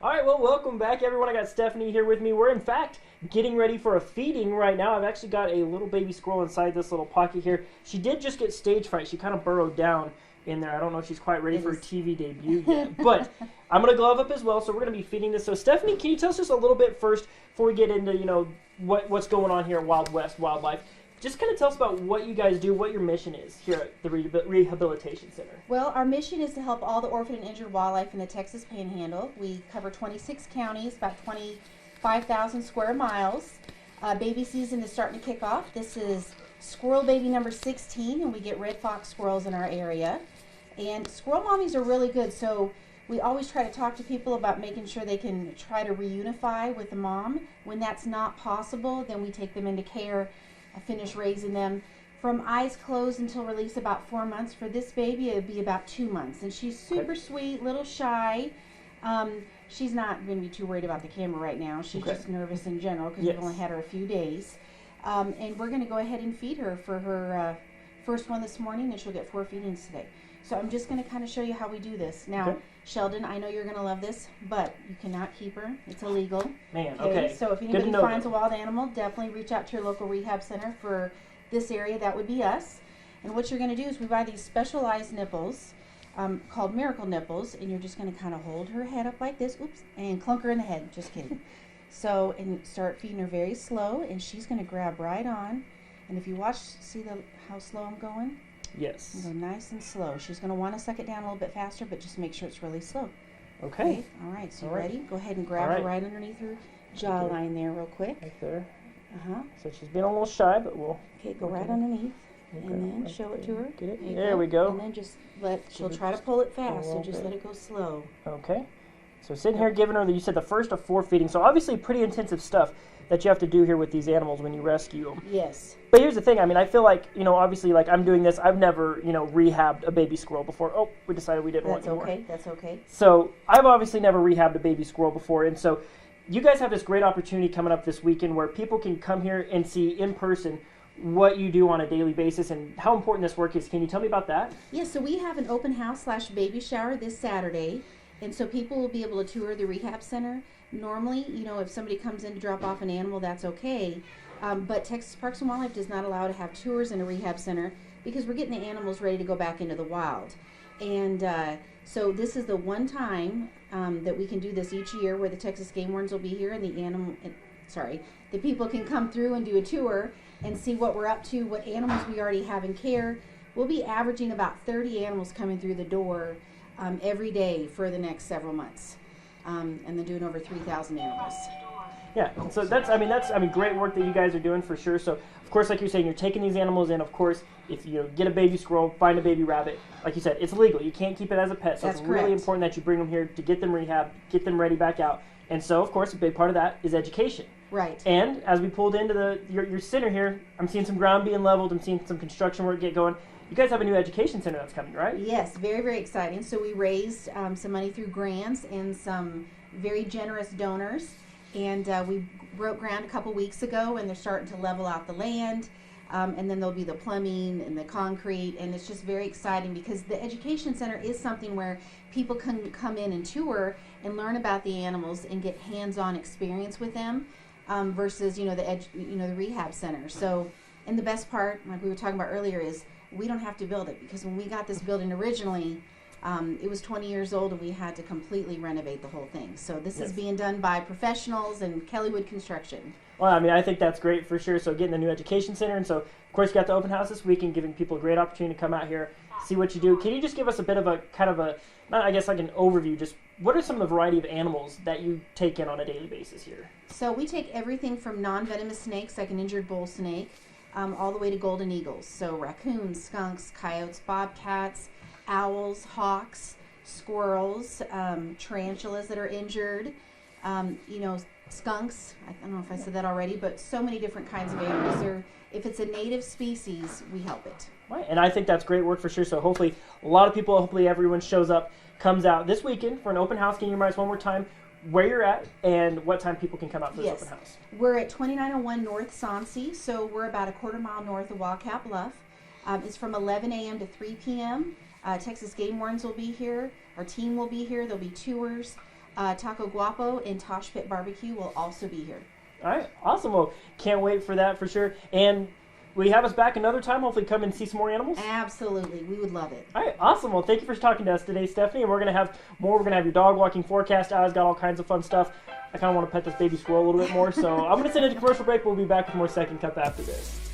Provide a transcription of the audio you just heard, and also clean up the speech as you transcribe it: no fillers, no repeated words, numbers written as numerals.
All right, well, welcome back, everyone. I got Stephanie here with me. We're, in fact, getting ready for a feeding right now. I've actually got a little baby squirrel inside this little pocket here. She did just get stage fright. She kind of burrowed down in there. I don't know if she's quite ready for a TV debut yet. But I'm going to glove up as well, so we're going to be feeding this. So, Stephanie, can you tell us just a little bit first before we get into, what's going on here at Wild West Wildlife? Just kind of tell us about what you guys do, what your mission is here at the Rehabilitation Center. Well, our mission is to help all the orphaned and injured wildlife in the Texas Panhandle. We cover 26 counties, about 25,000 square miles. Baby season is starting to kick off. This is squirrel baby number 16, and we get red fox squirrels in our area. And squirrel mommies are really good, so we always try to talk to people about making sure they can try to reunify with the mom. When that's not possible, then we take them into care, finish raising them from eyes closed until release, about 4 months. For this baby, it would be about 2 months. And she's super sweet, little shy. She's not going to be too worried about the camera right now. She's just nervous in general because we've only had her a few days. And we're going to go ahead and feed her for her first one this morning, and she'll get 4 feedings today. So I'm just going to kind of show you how we do this. Now, Sheldon, I know you're going to love this, but you cannot keep her. It's illegal. Man, okay. So if anybody finds a wild animal, definitely reach out to your local rehab center for this area. That would be us. And what you're going to do is we buy these specialized nipples called miracle nipples, and you're just going to kind of hold her head up like this, and clunk her in the head. Just kidding. So, and start feeding her very slow, and she's going to grab right on. And if you watch, see how slow I'm going? Yes. And go nice and slow. She's going to want to suck it down a little bit faster, but just make sure it's really slow. Okay. All right. So you ready? Go ahead and grab her right underneath her jawline there real quick. Right there. Uh-huh. So she's been a little shy, but we'll... Okay, go right underneath. And then right show it to her. Get it? There we go. And then just she'll try to pull it fast, so just let it go slow. Okay. So sitting here giving her, you said the first of 4 feedings. So obviously pretty intensive stuff that you have to do here with these animals when you rescue them. Yes. But here's the thing. I mean, I feel like, obviously, like I'm doing this. I've never, rehabbed a baby squirrel before. Oh, we decided we didn't want to. That's okay. So I've obviously never rehabbed a baby squirrel before. And so you guys have this great opportunity coming up this weekend where people can come here and see in person what you do on a daily basis and how important this work is. Can you tell me about that? Yes, so we have an open house / baby shower this Saturday. And so people will be able to tour the rehab center. Normally, if somebody comes in to drop off an animal, that's okay. But Texas Parks and Wildlife does not allow to have tours in a rehab center because we're getting the animals ready to go back into the wild. And so this is the one time that we can do this each year where the Texas game wardens will be here and the people can come through and do a tour and see what we're up to, what animals we already have in care. We'll be averaging about 30 animals coming through the door every day for the next several months, and then doing over 3,000 animals. Yeah, so that's great work that you guys are doing for sure. So, of course, like you're saying, you're taking these animals in. Of course, if you get a baby squirrel, find a baby rabbit, like you said, it's legal. You can't keep it as a pet. So that's it's correct. Really important that you bring them here to get them rehab, get them ready back out. And so, of course, a big part of that is education. Right. And as we pulled into your center here, I'm seeing some ground being leveled. I'm seeing some construction work get going. You guys have a new education center that's coming, right? Yes, very, very exciting. So we raised some money through grants and some very generous donors. And we broke ground a couple weeks ago, and they're starting to level out the land. And then there'll be the plumbing and the concrete. And it's just very exciting because the education center is something where people can come in and tour and learn about the animals and get hands-on experience with them versus, the rehab center. So, and the best part, like we were talking about earlier, is we don't have to build it because when we got this building originally, it was 20 years old and we had to completely renovate the whole thing. So this is being done by professionals and Kellywood Construction. Well, I think that's great for sure. So getting the new education center, and so of course you got the open house this weekend, giving people a great opportunity to come out here, see what you do. Can you just give us a bit of a not I guess like an overview, just what are some of the variety of animals that you take in on a daily basis here? So we take everything from non-venomous snakes like an injured bull snake, all the way to golden eagles. So raccoons, skunks, coyotes, bobcats, owls, hawks, squirrels, tarantulas that are injured, skunks. I don't know if I said that already, but so many different kinds of animals. If it's a native species, we help it. Right, and I think that's great work for sure. So hopefully a lot of people, hopefully everyone shows up, comes out this weekend for an open house. Can you remind us one more time where you're at and what time people can come out for this open house? We're at 2901 North Soncy, so we're about a quarter mile north of Wildcat Bluff. It's from 11 a.m. to 3 p.m. Texas Game Wardens will be here. Our team will be here. There'll be tours. Taco Guapo and Tosh Pit Barbecue will also be here. All right, awesome. Well, can't wait for that for sure. And will you have us back another time? Hopefully come and see some more animals? Absolutely. We would love it. All right, awesome. Well, thank you for talking to us today, Stephanie. And we're going to have more. We're going to have your dog walking forecast. I've got all kinds of fun stuff. I kind of want to pet this baby squirrel a little bit more. So I'm going to send it to commercial break. We'll be back with more Second Cup after this.